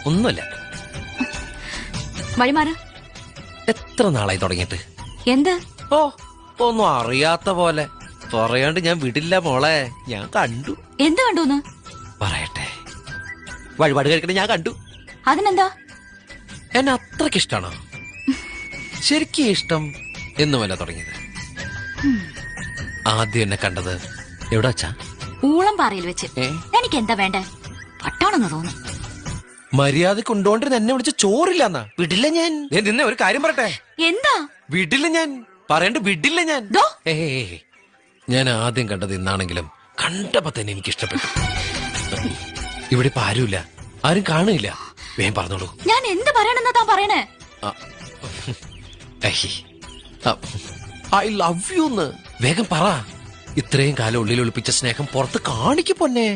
ഒന്നുമില്ല. വഴിമാറ്. എത്ര നാളായി തുടങ്ങിയിട്ട്? എന്ത്? ഓ, ഒന്നും അറിയാത്ത പോലെ പറയാണ്ട് ഞാൻ വിടില്ല മോളെ. ഞാൻ കണ്ടു. എന്ത് കണ്ടൂന്ന്? പറയട്ടെ. വഴിപാട് കഴിക്കണ ഞാൻ കണ്ടു. അതിനെന്താ? എന്നെ അത്രക്ക് ഇഷ്ടാണോ? ശരിക്കും ഇഷ്ടം എന്നുമല്ല തുടങ്ങിയത്. ആദ്യം എന്നെ കണ്ടത് എവിടെ വച്ചാ? ഊളം പാറയിൽ വെച്ച്. എനിക്ക് എന്താ വേണ്ടേ? പട്ടാണെന്ന് തോന്നുന്നു. മര്യാദ കൊണ്ടോണ്ടിരുന്ന എന്നെ വിളിച്ച് ചോറില്ലെന്നാ. വിടില്ല ഞാൻ. നിന്നെ ഒരു കാര്യം പറയട്ടെ. എന്താ? വിടില്ല ഞാൻ. പറയണ്ട, വിടില്ല ഞാൻ. ദോ. ഞാൻ ആദ്യം കണ്ടത് ഇന്നാണെങ്കിലും കണ്ടപ്പോ തന്നെ എനിക്ക് ഇഷ്ടപ്പെട്ടു. ഇവിടെ ഇപ്പൊ ആരുമില്ല, ആരും കാണില്ല. വേഗം പറഞ്ഞോളൂ. ഞാൻ എന്ത് പറയണെന്നാ താൻ പറയണേ? I love you. വേഗം പറ. ഇത്രയും കാലം ഉള്ളിൽ ഒളിപ്പിച്ച സ്നേഹം പുറത്ത് കാണിക്ക് പൊന്നെ.